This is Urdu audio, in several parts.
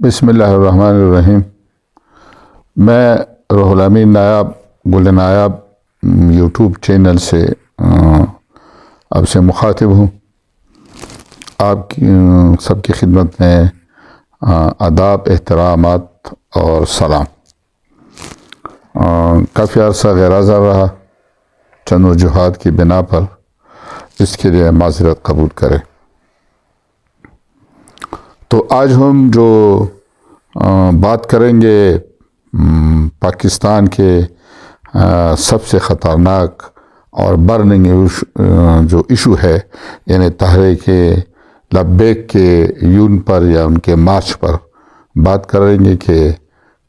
بسم اللہ الرحمن الرحیم۔ میں روح الامین نایاب گل نایاب یوٹیوب چینل سے آپ سے مخاطب ہوں۔ آپ کی سب کی خدمت میں آداب، احترامات اور سلام۔ کافی عرصہ غیر حاضر رہا، چند وجوہات کی بنا پر، اس کے لیے معذرت قبول کریں۔ تو آج ہم جو بات کریں گے پاکستان کے سب سے خطرناک اور برننگ جو ایشو ہے، یعنی تحریک لبیک کے یون پر یا ان کے مارچ پر بات کریں گے کہ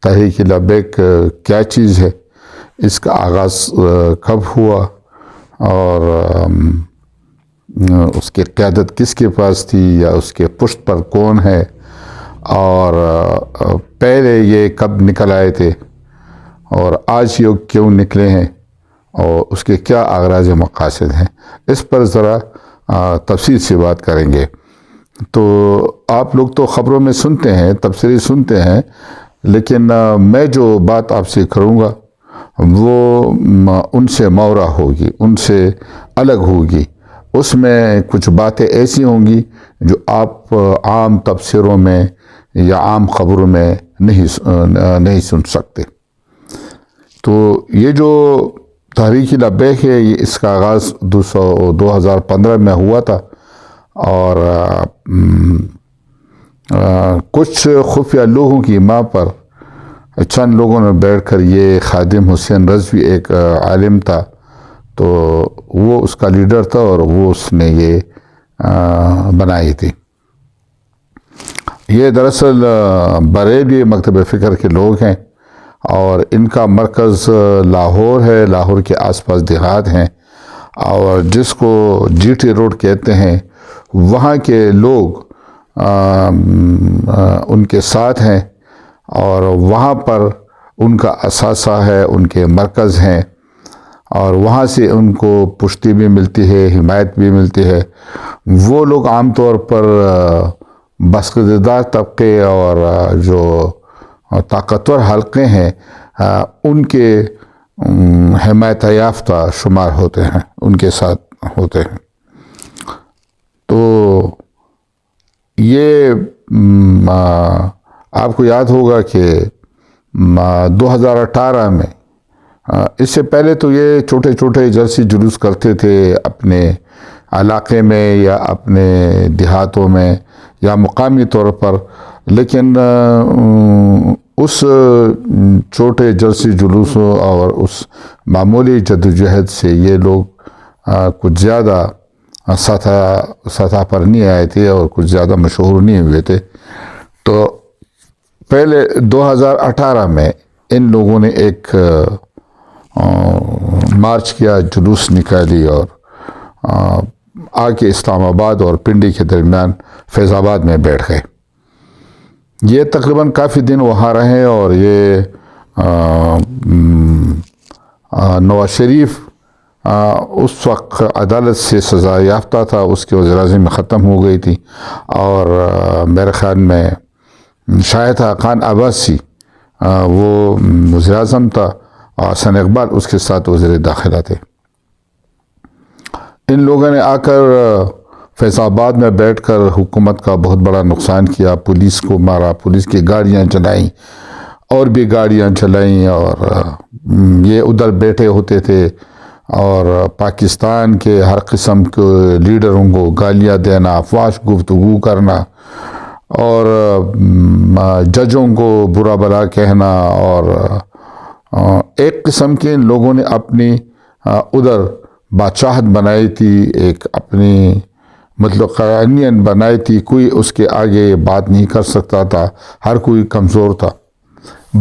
تحریک لبیک کیا چیز ہے، اس کا آغاز کب ہوا اور اس کی قیادت کس کے پاس تھی یا اس کے پشت پر کون ہے، اور پہلے یہ کب نکل آئے تھے اور آج یہ کیوں نکلے ہیں اور اس کے کیا اغراض و مقاصد ہیں، اس پر ذرا تفصیل سے بات کریں گے۔ تو آپ لوگ تو خبروں میں سنتے ہیں، تبصرے سنتے ہیں، لیکن میں جو بات آپ سے کروں گا وہ ان سے مورا ہوگی، ان سے الگ ہوگی۔ اس میں کچھ باتیں ایسی ہوں گی جو آپ عام تبصروں میں یا عام خبروں میں نہیں سن سکتے۔ تو یہ جو تحریک لبیک ہے، اس کا آغاز 2015 میں ہوا تھا، اور کچھ خفیہ لوگوں کی ماں پر چند لوگوں نے بیٹھ کر، یہ خادم حسین رضوی ایک عالم تھا، تو وہ اس کا لیڈر تھا اور وہ اس نے یہ بنائی تھی۔ یہ دراصل بریلی مکتب فکر کے لوگ ہیں، اور ان کا مرکز لاہور ہے، لاہور کے آس پاس دیہات ہیں، اور جس کو جی ٹی روڈ کہتے ہیں، وہاں کے لوگ ان کے ساتھ ہیں، اور وہاں پر ان کا اثاثہ ہے، ان کے مرکز ہیں، اور وہاں سے ان کو پشتی بھی ملتی ہے، حمایت بھی ملتی ہے۔ وہ لوگ عام طور پر بااقتدار طبقے اور جو طاقتور حلقے ہیں، ان کے حمایت یافتہ شمار ہوتے ہیں، ان کے ساتھ ہوتے ہیں۔ تو یہ آپ کو یاد ہوگا کہ 2018 میں، اس سے پہلے تو یہ چھوٹے چھوٹے جلسے جلوس کرتے تھے اپنے علاقے میں یا اپنے دیہاتوں میں یا مقامی طور پر، لیکن اس چھوٹے جلسے جلوسوں اور اس معمولی جدوجہد سے یہ لوگ کچھ زیادہ سطح پر نہیں آئے تھے اور کچھ زیادہ مشہور نہیں ہوئے تھے۔ تو پہلے 2018 میں ان لوگوں نے ایک مارچ کیا، جلوس نکالی، اور آ کے اسلام آباد اور پنڈی کے درمیان فیض آباد میں بیٹھ گئے۔ یہ تقریباً کافی دن وہاں رہے، اور یہ نواز شریف اس وقت عدالت سے سزا یافتہ تھا، اس کے وزیر اعظم میں ختم ہو گئی تھی، اور میرے خیال میں شاہد خاقان عباسی وہ وزیر اعظم تھا، اور حسن اقبال اس کے ساتھ وزیر داخلہ تھے۔ ان لوگوں نے آ کر فیض آباد میں بیٹھ کر حکومت کا بہت بڑا نقصان کیا، پولیس کو مارا، پولیس کی گاڑیاں چلائیں اور بھی گاڑیاں چلائیں، اور یہ ادھر بیٹھے ہوتے تھے اور پاکستان کے ہر قسم کے لیڈروں کو گالیاں دینا، فحش گفتگو کرنا، اور ججوں کو برا بھلا کہنا، اور ایک قسم کے ان لوگوں نے اپنی ادھر بادشاہت بنائی تھی، ایک اپنی مطلق قانون بنائی تھی، کوئی اس کے آگے بات نہیں کر سکتا تھا، ہر کوئی کمزور تھا۔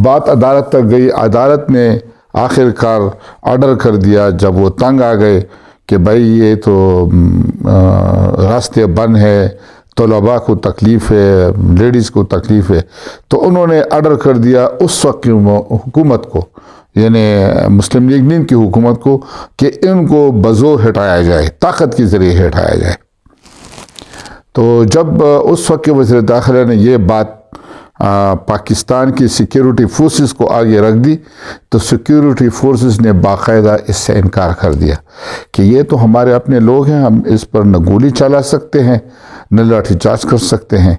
بات عدالت تک گئی، عدالت نے آخر کار آرڈر کر دیا، جب وہ تنگ آ گئے کہ بھائی یہ تو راستے بند ہے، طلباء کو تکلیف ہے، لیڈیز کو تکلیف ہے، تو انہوں نے آرڈر کر دیا اس وقت کی حکومت کو، یعنی مسلم لیگ نون کی حکومت کو، کہ ان کو بزور ہٹایا جائے، طاقت کے ذریعے ہٹایا جائے۔ تو جب اس وقت کے وزیر داخلہ نے یہ بات پاکستان کی سیکیورٹی فورسز کو آگے رکھ دی تو سیکیورٹی فورسز نے باقاعدہ اس سے انکار کر دیا کہ یہ تو ہمارے اپنے لوگ ہیں، ہم اس پر نہ گولی چلا سکتے ہیں نہ لاٹھی چارج کر سکتے ہیں۔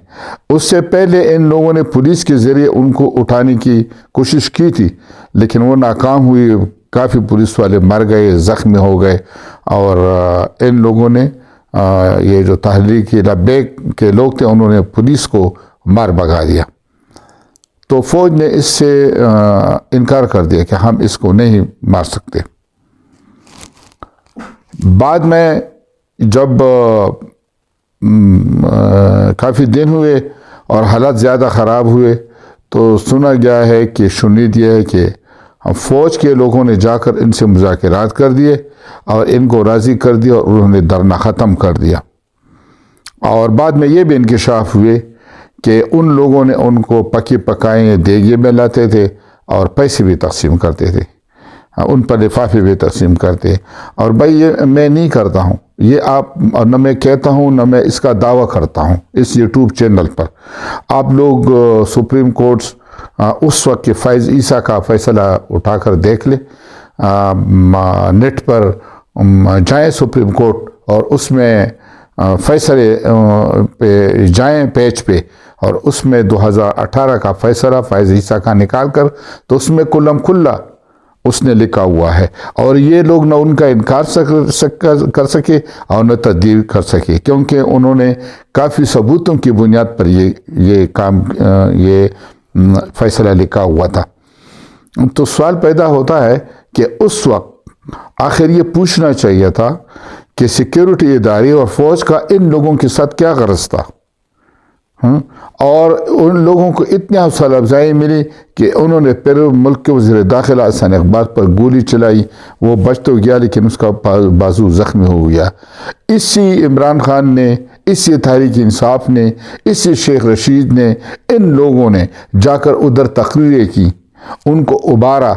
اس سے پہلے ان لوگوں نے پولیس کے ذریعے ان کو اٹھانے کی کوشش کی تھی لیکن وہ ناکام ہوئی، کافی پولیس والے مر گئے، زخمی ہو گئے، اور ان لوگوں نے یہ جو تحریک لبیک کے لوگ تھے انہوں نے پولیس کو مار بھگا دیا۔ تو فوج نے اس سے انکار کر دیا کہ ہم اس کو نہیں مار سکتے۔ بعد میں جب کافی دن ہوئے اور حالات زیادہ خراب ہوئے تو سنا گیا ہے کہ شنید یہ ہے کہ فوج کے لوگوں نے جا کر ان سے مذاکرات کر دیے اور ان کو راضی کر دیا اور انہوں نے دھرنا ختم کر دیا۔ اور بعد میں یہ بھی انکشاف ہوئے کہ ان لوگوں نے ان کو پکی پکائیں دیگے میں لاتے تھے اور پیسے بھی تقسیم کرتے تھے، ان پر لفافے بھی تقسیم کرتے۔ اور بھائی یہ میں نہیں کرتا ہوں، یہ آپ نہ میں کہتا ہوں نہ میں اس کا دعویٰ کرتا ہوں اس یوٹیوب چینل پر۔ آپ لوگ سپریم کورٹس اس وقت کے فیض عیسیٰ کا فیصلہ اٹھا کر دیکھ لیں، نیٹ پر جائیں سپریم کورٹ اور اس میں فیصلے پہ جائیں پیج پہ، اور اس میں 2018 کا فیصلہ فیض عیسیٰ کا نکال کر تو اس میں کلم کھلا اس نے لکھا ہوا ہے، اور یہ لوگ نہ ان کا انکار کر سکے اور نہ تردید کر سکے کیونکہ انہوں نے کافی ثبوتوں کی بنیاد پر یہ فیصلہ لکھا ہوا تھا۔ تو سوال پیدا ہوتا ہے کہ اس وقت آخر یہ پوچھنا چاہیے تھا کہ سیکیورٹی ادارے اور فوج کا ان لوگوں کے ساتھ کیا غرض تھا، اور ان لوگوں کو اتنی حوصلہ افزائی ملی کہ انہوں نے پھر ملک کے وزیر داخلہ احسان اقبال پر گولی چلائی، وہ بچ تو گیا لیکن اس کا بازو زخمی ہو گیا۔ اسی عمران خان نے، اسی تحریک انصاف نے، اسی شیخ رشید نے، ان لوگوں نے جا کر ادھر تقریریں کی، ان کو ابھارا،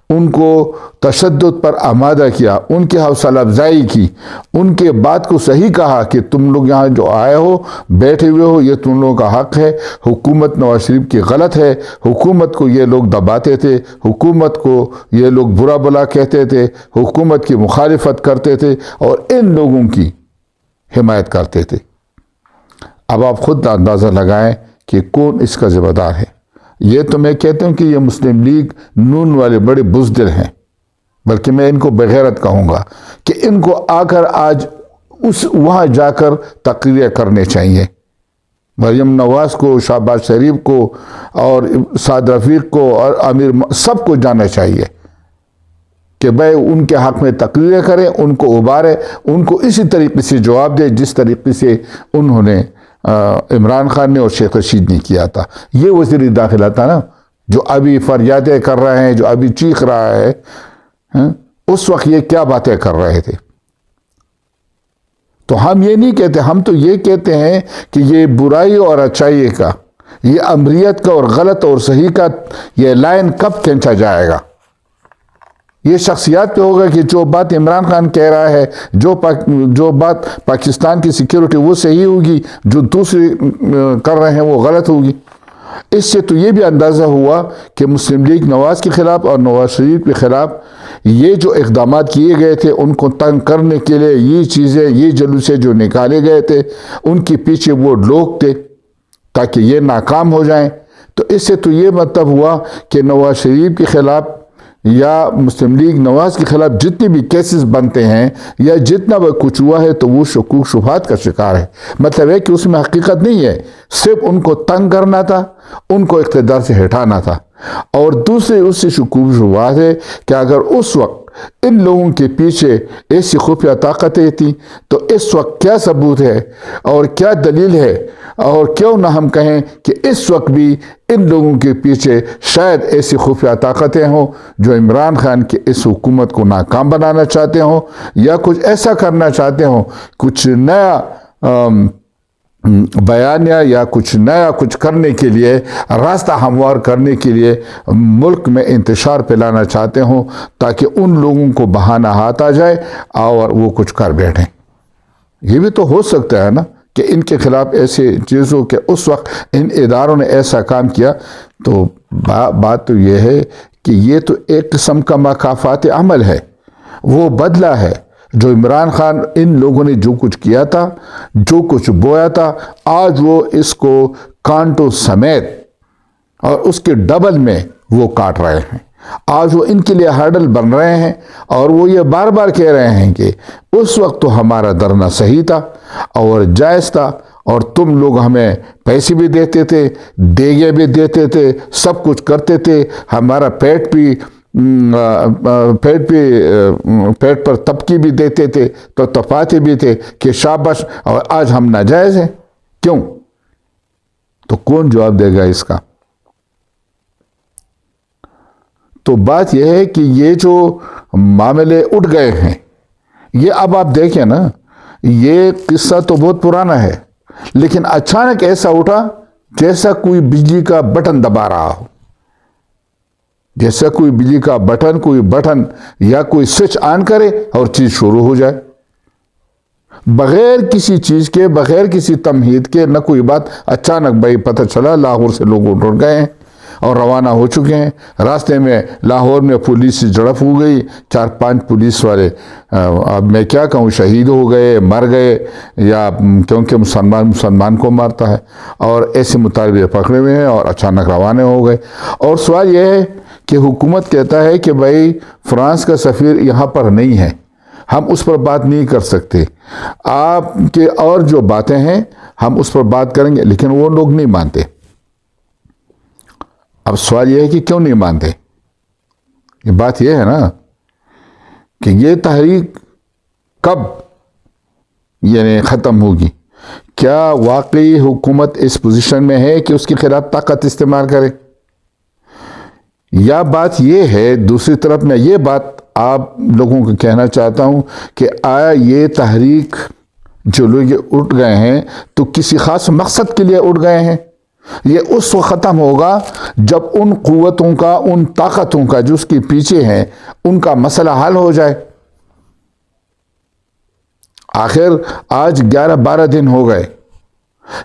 ان کو تشدد پر آمادہ کیا، ان کی حوصلہ افزائی کی، ان کے بات کو صحیح کہا کہ تم لوگ یہاں جو آئے ہو بیٹھے ہوئے ہو یہ تم لوگوں کا حق ہے، حکومت نواز شریف کی غلط ہے، حکومت کو یہ لوگ دباتے تھے، حکومت کو یہ لوگ برا بلا کہتے تھے، حکومت کی مخالفت کرتے تھے اور ان لوگوں کی حمایت کرتے تھے۔ اب آپ خود اندازہ لگائیں کہ کون اس کا ذمہ دار ہے۔ یہ تو میں کہتا ہوں کہ یہ مسلم لیگ نون والے بڑے بزدل ہیں، بلکہ میں ان کو بغیرت کہوں گا کہ ان کو آ کر آج وہاں جا کر تقریریں کرنے چاہیے، مریم نواز کو، شہباز شریف کو اور سعد رفیق کو اور امیر سب کو جانا چاہیے کہ بھائی ان کے حق میں تقریریں کریں، ان کو ابھارے، ان کو اسی طریقے سے جواب دے جس طریقے سے انہوں نے عمران خان نے اور شیخ رشید نے کیا تھا۔ یہ وزیر داخلہ تھا نا جو ابھی فریادیں کر رہے ہیں، جو ابھی چیخ رہا ہے، اس وقت یہ کیا باتیں کر رہے تھے؟ تو ہم یہ نہیں کہتے، ہم تو یہ کہتے ہیں کہ یہ برائی اور اچائی کا، یہ امریت کا اور غلط اور صحیح کا یہ لائن کب کھینچا جائے گا؟ یہ شخصیات پہ ہوگا کہ جو بات عمران خان کہہ رہا ہے، جو بات پاکستان کی سیکیورٹی وہ صحیح ہوگی، جو دوسرے کر رہے ہیں وہ غلط ہوگی۔ اس سے تو یہ بھی اندازہ ہوا کہ مسلم لیگ نواز کے خلاف اور نواز شریف کے خلاف یہ جو اقدامات کیے گئے تھے ان کو تنگ کرنے کے لیے، یہ چیزیں، یہ جلوسے جو نکالے گئے تھے، ان کے پیچھے وہ لوگ تھے تاکہ یہ ناکام ہو جائیں۔ تو اس سے تو یہ مطلب ہوا کہ نواز شریف کے خلاف یا مسلم لیگ نواز کے خلاف جتنے بھی کیسز بنتے ہیں یا جتنا بھی کچھ ہوا ہے تو وہ شکوک شبہات کا شکار ہے۔ مطلب ہے کہ اس میں حقیقت نہیں ہے، صرف ان کو تنگ کرنا تھا، ان کو اقتدار سے ہٹانا تھا۔ اور دوسرے اس سے شکوک شبہات ہے کہ اگر اس وقت ان لوگوں کے پیچھے ایسی خفیہ طاقتیں تھیں تو اس وقت کیا ثبوت ہے اور کیا دلیل ہے، اور کیوں نہ ہم کہیں کہ اس وقت بھی ان لوگوں کے پیچھے شاید ایسی خفیہ طاقتیں ہوں جو عمران خان کی اس حکومت کو ناکام بنانا چاہتے ہوں یا کچھ ایسا کرنا چاہتے ہوں، کچھ نیا بیانیہ یا کچھ نیا کچھ کرنے کے لیے، راستہ ہموار کرنے کے لیے ملک میں انتشار پھیلانا چاہتے ہوں تاکہ ان لوگوں کو بہانہ ہاتھ آ جائے اور وہ کچھ کر بیٹھیں۔ یہ بھی تو ہو سکتا ہے نا کہ ان کے خلاف ایسے چیزوں کے اس وقت ان اداروں نے ایسا کام کیا، تو بات تو یہ ہے کہ یہ تو ایک قسم کا مکافات عمل ہے، وہ بدلہ ہے جو عمران خان ان لوگوں نے جو کچھ کیا تھا، جو کچھ بویا تھا، آج وہ اس کو کانٹوں سمیت اور اس کے ڈبل میں وہ کاٹ رہے ہیں۔ آج وہ ان کے لیے ہرڈل بن رہے ہیں، اور وہ یہ بار بار کہہ رہے ہیں کہ اس وقت تو ہمارا دھرنا صحیح تھا اور جائز تھا، اور تم لوگ ہمیں پیسے بھی دیتے تھے، دیگے بھی دیتے تھے، سب کچھ کرتے تھے، ہمارا پیٹ پر تپکی بھی دیتے تھے، تو تپاتے بھی تھے کہ شاباش، اور آج ہم ناجائز ہیں، کیوں؟ تو کون جواب دے گا اس کا؟ تو بات یہ ہے کہ یہ جو معاملے اٹھ گئے ہیں، یہ اب آپ دیکھیں نا، یہ قصہ تو بہت پرانا ہے، لیکن اچانک ایسا اٹھا جیسا کوئی بجلی کا بٹن دبا رہا ہو، جیسا کوئی بجلی کا بٹن یا کوئی سوئچ آن کرے اور چیز شروع ہو جائے، بغیر کسی چیز کے، بغیر کسی تمہید کے، نہ کوئی بات، اچانک بھائی پتہ چلا لاہور سے لوگ اٹھ گئے ہیں اور روانہ ہو چکے ہیں۔ راستے میں لاہور میں پولیس سے جھڑپ ہو گئی، 4-5 پولیس والے، اب میں کیا کہوں، شہید ہو گئے، مر گئے، یا کیونکہ مسلمان کو مارتا ہے، اور ایسے مطالبے پکڑے ہوئے ہیں اور اچانک روانہ ہو گئے۔ اور سوال یہ ہے کہ حکومت کہتا ہے کہ بھائی فرانس کا سفیر یہاں پر نہیں ہے، ہم اس پر بات نہیں کر سکتے، آپ کے اور جو باتیں ہیں ہم اس پر بات کریں گے، لیکن وہ لوگ نہیں مانتے۔ اب سوال یہ ہے کہ کیوں نہیں مانتے؟ یہ بات یہ ہے نا کہ یہ تحریک کب یعنی ختم ہوگی؟ کیا واقعی حکومت اس پوزیشن میں ہے کہ اس کے خلاف طاقت استعمال کرے؟ یا بات یہ ہے، دوسری طرف میں یہ بات آپ لوگوں کو کہنا چاہتا ہوں کہ آیا یہ تحریک جو لوگ اٹھ گئے ہیں تو کسی خاص مقصد کے لیے اٹھ گئے ہیں؟ یہ اس وقت ختم ہوگا جب ان قوتوں کا، ان طاقتوں کا جو اس کے پیچھے ہیں، ان کا مسئلہ حل ہو جائے۔ آخر آج 11-12 دن ہو گئے،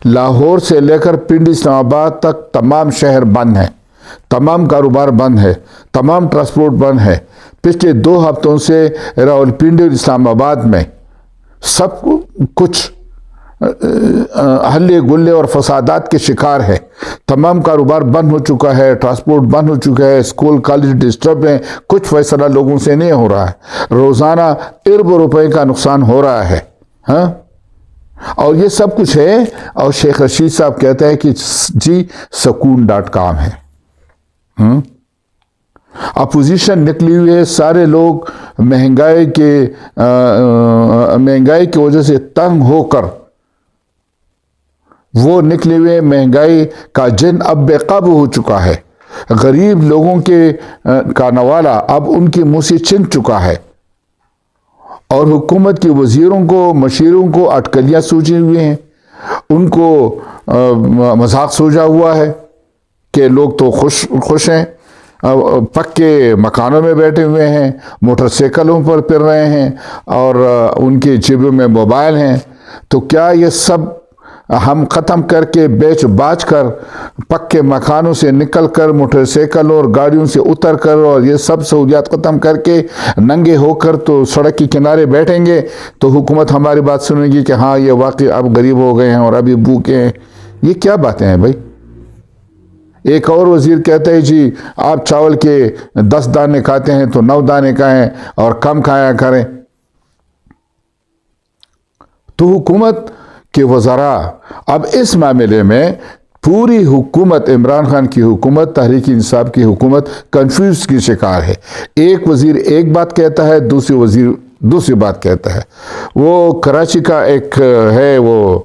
لاہور سے لے کر پنڈی اسلام آباد تک تمام شہر بند ہیں، تمام کاروبار بند ہے، تمام ٹرانسپورٹ بند ہے۔ پچھلے 2 ہفتوں سے راولپنڈی اور اسلام آباد میں سب کچھ ہلے گلے اور فسادات کے شکار ہے، تمام کاروبار بند ہو چکا ہے، ٹرانسپورٹ بند ہو چکا ہے، اسکول کالج ڈسٹرب ہیں، کچھ فیصلہ لوگوں سے نہیں ہو رہا ہے، روزانہ ارب روپے کا نقصان ہو رہا ہے، ہاں؟ اور یہ سب کچھ ہے، اور شیخ رشید صاحب کہتے ہیں کہ جی سکون.com ہے۔ اپوزیشن نکلی ہوئی ہے، سارے لوگ مہنگائی کی وجہ سے تنگ ہو کر وہ نکلے ہوئے، مہنگائی کا جن اب بے قابو ہو چکا ہے، غریب لوگوں کا نوالا اب ان کی منہ سے چھن چکا ہے، اور حکومت کے وزیروں کو، مشیروں کو اٹکلیاں سوجے ہوئے ہیں، ان کو مذاق سوجا ہوا ہے کہ لوگ تو خوش ہیں، پکے مکانوں میں بیٹھے ہوئے ہیں، موٹر سائیکلوں پر پھر رہے ہیں، اور ان کے جیبوں میں موبائل ہیں۔ تو کیا یہ سب ہم ختم کر کے، بیچ باچ کر، پکے مکانوں سے نکل کر، موٹر سائیکلوں اور گاڑیوں سے اتر کر، اور یہ سب سہولیات ختم کر کے ننگے ہو کر تو سڑک کے کنارے بیٹھیں گے تو حکومت ہماری بات سنے گی کہ ہاں یہ واقعی اب غریب ہو گئے ہیں اور ابھی بھوکے ہیں؟ یہ کیا باتیں ہیں بھائی؟ ایک اور وزیر کہتا ہے جی آپ چاول کے 10 دانے کھاتے ہیں تو 9 دانے کھائیں اور کم کھایا کریں۔ تو حکومت کے وزراء اب اس معاملے میں، پوری حکومت، عمران خان کی حکومت، تحریک انصاف کی حکومت کنفیوز کی شکار ہے۔ ایک وزیر ایک بات کہتا ہے، دوسری وزیر دوسری بات کہتا ہے۔ وہ کراچی کا ایک ہے، وہ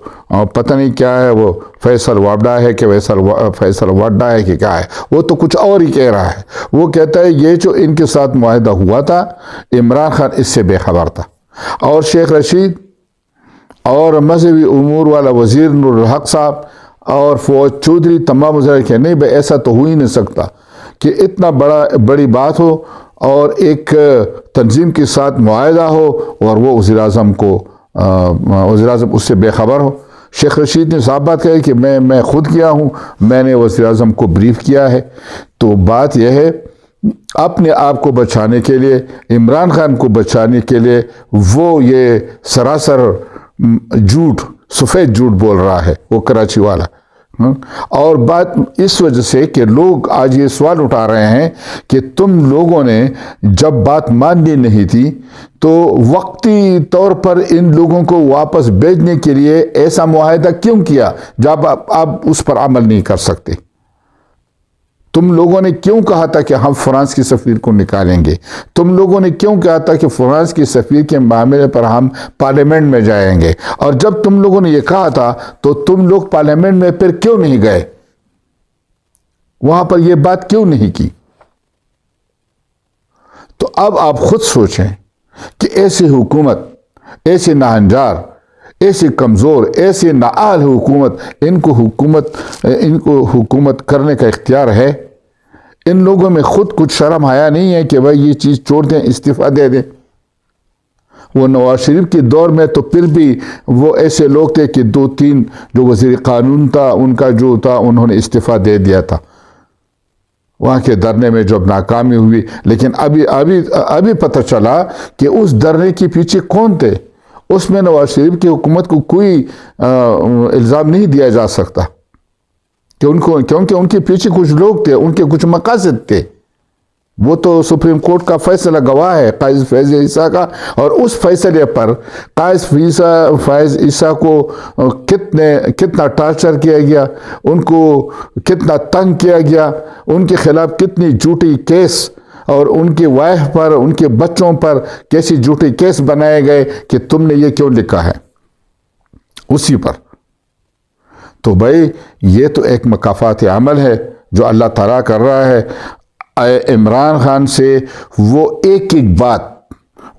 پتہ نہیں کیا ہے، وہ فیصل وابڈا ہے کہ فیصل وڈا ہے کہ کیا ہے، وہ تو کچھ اور ہی کہہ رہا ہے۔ وہ کہتا ہے یہ جو ان کے ساتھ معاہدہ ہوا تھا، عمران خان اس سے بے خبر تھا، اور شیخ رشید اور مذہبی امور والا وزیر نور الحق صاحب اور فواد چودھری تمام وزراء کہ نہیں بھائی ایسا تو ہو ہی نہیں سکتا کہ اتنا بڑی بات ہو اور ایک تنظیم کے ساتھ معاہدہ ہو اور وہ وزیر اعظم اس سے بے خبر ہو۔ شیخ رشید نے صاحب بات کہی کہ میں خود کیا ہوں، میں نے وزیر اعظم کو بریف کیا ہے۔ تو بات یہ ہے اپنے آپ کو بچانے کے لیے، عمران خان کو بچانے کے لیے وہ یہ سراسر جھوٹ، سفید جھوٹ بول رہا ہے وہ کراچی والا۔ اور بات اس وجہ سے کہ لوگ آج یہ سوال اٹھا رہے ہیں کہ تم لوگوں نے جب بات ماننی نہیں تھی تو وقتی طور پر ان لوگوں کو واپس بھیجنے کے لیے ایسا معاہدہ کیوں کیا جب آپ اس پر عمل نہیں کر سکتے؟ تم لوگوں نے کیوں کہا تھا کہ ہم فرانس کی سفیر کو نکالیں گے؟ تم لوگوں نے کیوں کہا تھا کہ فرانس کی سفیر کے معاملے پر ہم پارلیمنٹ میں جائیں گے؟ اور جب تم لوگوں نے یہ کہا تھا تو تم لوگ پارلیمنٹ میں پھر کیوں نہیں گئے؟ وہاں پر یہ بات کیوں نہیں کی؟ تو اب آپ خود سوچیں کہ ایسی حکومت، ایسی ناہنجار، ایسی کمزور، ایسی نااہل حکومت، ان کو حکومت کرنے کا اختیار ہے؟ ان لوگوں میں خود کچھ شرم حیا نہیں ہے کہ بھائی یہ چیز چھوڑ دیں، استعفیٰ دے دیں؟ وہ نواز شریف کے دور میں تو پھر بھی وہ ایسے لوگ تھے کہ 2-3 جو وزیر قانون تھا ان کا جو تھا انہوں نے استعفیٰ دے دیا تھا وہاں کے دھرنے میں جب ناکامی ہوئی۔ لیکن ابھی پتہ چلا کہ اس دھرنے کے پیچھے کون تھے۔ اس میں نواز شریف کی حکومت کو کوئی الزام نہیں دیا جا سکتا کیونکہ ان کے پیچھے کچھ لوگ تھے، ان کے کچھ مقاصد تھے۔ وہ تو سپریم کورٹ کا فیصلہ گواہ ہے قائد فیض عیسیٰ کا، اور اس فیصلے پر قائد فیض عیسیٰ کو کتنا ٹارچر کیا گیا، ان کو کتنا تنگ کیا گیا، ان کے خلاف کتنی جھوٹی کیس، اور ان کی وائف پر، ان کے بچوں پر کیسی جھوٹی کیس بنائے گئے کہ تم نے یہ کیوں لکھا ہے اسی پر۔ تو بھائی یہ تو ایک مکافات عمل ہے جو اللہ تعالیٰ کر رہا ہے عمران خان سے۔ وہ ایک ایک بات،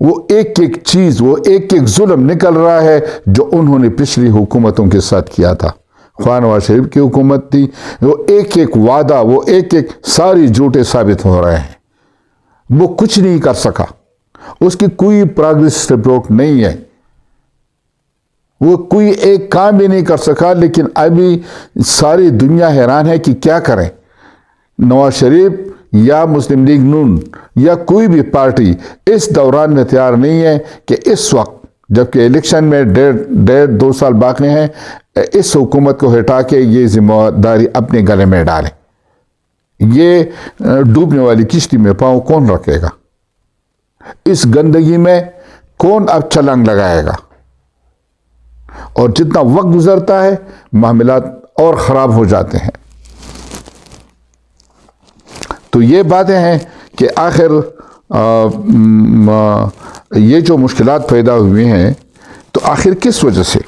وہ ایک ایک چیز، وہ ایک ایک ظلم نکل رہا ہے جو انہوں نے پچھلی حکومتوں کے ساتھ کیا تھا۔ خواہ نواز شریف کی حکومت تھی، وہ ایک ایک وعدہ، وہ ایک ایک ساری جھوٹے ثابت ہو رہے ہیں۔ وہ کچھ نہیں کر سکا، اس کی کوئی پروگریس رپورٹ نہیں ہے، وہ کوئی ایک کام بھی نہیں کر سکا۔ لیکن ابھی ساری دنیا حیران ہے کہ کیا کریں۔ نواز شریف یا مسلم لیگ نون یا کوئی بھی پارٹی اس دوران میں تیار نہیں ہے کہ اس وقت جبکہ الیکشن میں 1.5-2 سال باقی ہیں، اس حکومت کو ہٹا کے یہ ذمہ داری اپنے گلے میں ڈالیں۔ یہ ڈوبنے والی کشتی میں پاؤں کون رکھے گا؟ اس گندگی میں کون اب چھلانگ لگائے گا؟ اور جتنا وقت گزرتا ہے معاملات اور خراب ہو جاتے ہیں۔ تو یہ باتیں ہیں کہ آخر یہ جو مشکلات پیدا ہوئی ہیں تو آخر کس وجہ سے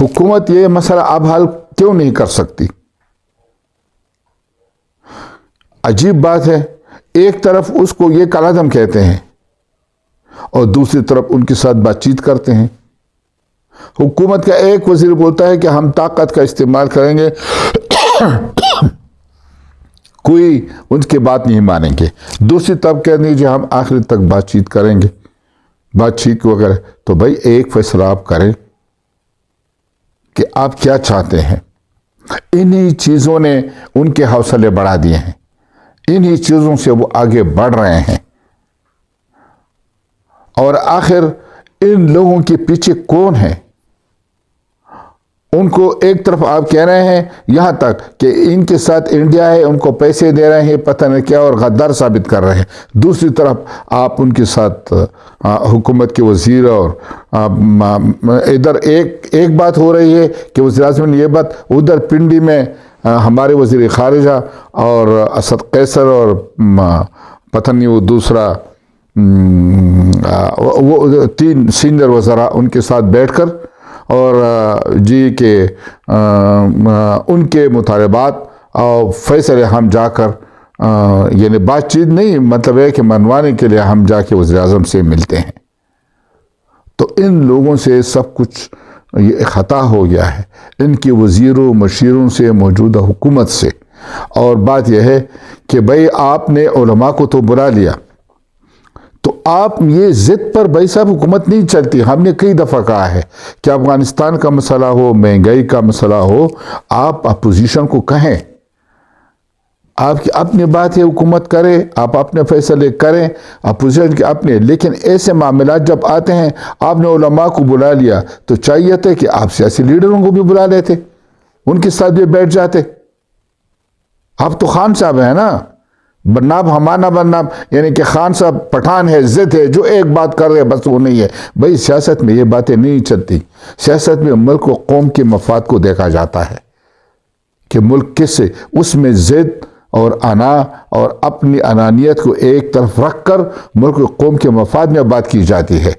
حکومت یہ مسئلہ اب حل کیوں نہیں کر سکتی؟ عجیب بات ہے، ایک طرف اس کو یہ کالعدم کہتے ہیں اور دوسری طرف ان کے ساتھ بات چیت کرتے ہیں۔ حکومت کا ایک وزیر بولتا ہے کہ ہم طاقت کا استعمال کریں گے، کوئی ان کی بات نہیں مانیں گے۔ دوسری طرف کہتے ہیں جی ہم آخر تک بات چیت کریں گے، بات چیت وغیرہ۔ تو بھائی ایک فیصلہ آپ کریں کہ آپ کیا چاہتے ہیں۔ انہی چیزوں نے ان کے حوصلے بڑھا دیے ہیں، انہی چیزوں سے وہ آگے بڑھ رہے ہیں۔ اور آخر ان لوگوں کے پیچھے کون ہے؟ ان کو ایک طرف آپ کہہ رہے ہیں یہاں تک کہ ان کے ساتھ انڈیا ہے، ان کو پیسے دے رہے ہیں، پتہ نہیں کیا، اور غدار ثابت کر رہے ہیں۔ دوسری طرف آپ ان کے ساتھ حکومت کے وزیر، اور ادھر ایک بات ہو رہی ہے کہ وزیر اعظم نے یہ بات، ادھر پنڈی میں ہمارے وزیر خارجہ اور اسد قیصر اور پتہ نہیں وہ دوسرا وہ 3 سینئر وزراء ان کے ساتھ بیٹھ کر اور جی کہ ان کے مطالبات اور فیصلے ہم جا کر یعنی بات چیت نہیں، مطلب ہے کہ منوانے کے لیے ہم جا کے وزیر اعظم سے ملتے ہیں۔ تو ان لوگوں سے سب کچھ یہ خطا ہو گیا ہے، ان کی وزیروں مشیروں سے، موجودہ حکومت سے۔ اور بات یہ ہے کہ بھئی آپ نے علماء کو تو بلا لیا، تو آپ یہ ضد پر بھائی صاحب حکومت نہیں چلتی. ہم نے کئی دفعہ کہا ہے کہ افغانستان کا مسئلہ ہو، مہنگائی کا مسئلہ ہو، آپ اپوزیشن کو کہیں، آپ کی اپنی بات ہے، حکومت کرے، آپ اپنے فیصلے کریں، اپوزیشن کے اپنے. لیکن ایسے معاملات جب آتے ہیں، آپ نے علماء کو بلا لیا تو چاہیے تھا کہ آپ سیاسی لیڈروں کو بھی بلا لیتے، ان کے ساتھ بھی بیٹھ جاتے. آپ تو خان صاحب ہیں نا، برناب ہمانا برناب، یعنی کہ خان صاحب پٹھان ہے، ضد ہے، جو ایک بات کر رہے بس وہ نہیں ہے. بھائی سیاست میں یہ باتیں نہیں چلتی. سیاست میں ملک و قوم کے مفاد کو دیکھا جاتا ہے کہ ملک کس سے، اس میں ضد اور انا اور اپنی انانیت کو ایک طرف رکھ کر ملک و قوم کے مفاد میں بات کی جاتی ہے.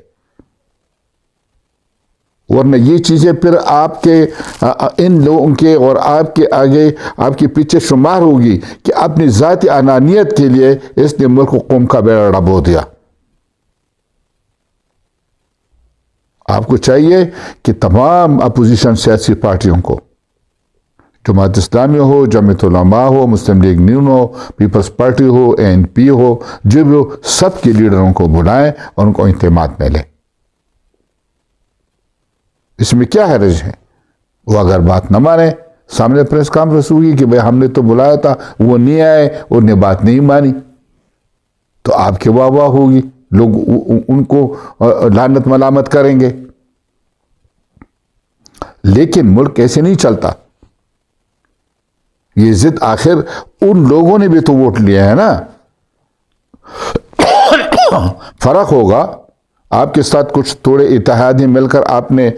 ورنہ یہ چیزیں پھر آپ کے ان لوگوں کے اور آپ کے آگے آپ کے پیچھے شمار ہوگی کہ اپنی ذاتی انانیت کے لیے اس نے ملک و قوم کا بیڑا ڈبو دیا. آپ کو چاہیے کہ تمام اپوزیشن سیاسی پارٹیوں کو، جماعت اسلامی ہو، جمعیت علماء ہو، مسلم لیگ نون ہو، پیپلز پارٹی ہو، ANP ہو، جو بھی ہو، سب کے لیڈروں کو بلائیں اور ان کو اعتماد میں لیں. اس میں کیا حرج ہے؟ وہ اگر بات نہ مانے، سامنے پریس کانفرنس ہوگی کہ بھئی ہم نے تو بلایا تھا، وہ نہیں آئے، انہوں نے بات نہیں مانی، تو آپ کی واہ واہ ہوگی، لوگ ان کو لعنت ملامت کریں گے. لیکن ملک ایسے نہیں چلتا. یہ ضد آخر ان لوگوں نے بھی تو ووٹ لیا ہے نا. فرق ہوگا، آپ کے ساتھ کچھ تھوڑے اتحادی مل کر آپ نے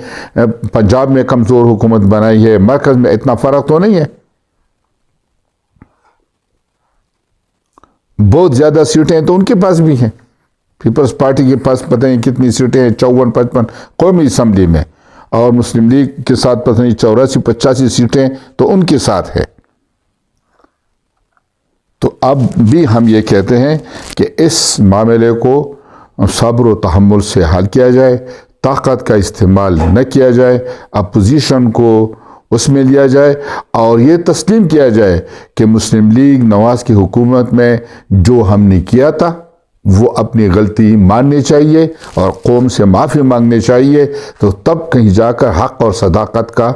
پنجاب میں کمزور حکومت بنائی ہے، مرکز میں اتنا فرق تو نہیں ہے. بہت زیادہ سیٹیں تو ان کے پاس بھی ہیں. پیپلز پارٹی کے پاس پتہ نہیں کتنی سیٹیں ہیں، 54-55 قومی اسمبلی میں، اور مسلم لیگ کے ساتھ پتہ نہیں 84-85 سیٹیں تو ان کے ساتھ ہے. تو اب بھی ہم یہ کہتے ہیں کہ اس معاملے کو صبر و تحمل سے حل کیا جائے، طاقت کا استعمال نہ کیا جائے، اپوزیشن کو اس میں لیا جائے، اور یہ تسلیم کیا جائے کہ مسلم لیگ نواز کی حکومت میں جو ہم نے کیا تھا وہ اپنی غلطی ماننی چاہیے اور قوم سے معافی مانگنی چاہیے. تو تب کہیں جا کر حق اور صداقت کا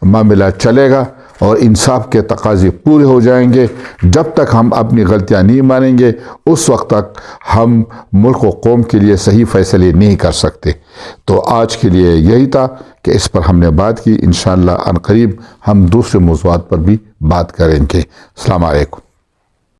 معاملہ چلے گا اور انصاف کے تقاضے پورے ہو جائیں گے. جب تک ہم اپنی غلطیاں نہیں مانیں گے، اس وقت تک ہم ملک و قوم کے لیے صحیح فیصلے نہیں کر سکتے. تو آج کے لیے یہی تھا کہ اس پر ہم نے بات کی. انشاءاللہ عنقریب ہم دوسرے موضوعات پر بھی بات کریں گے. السلام علیکم.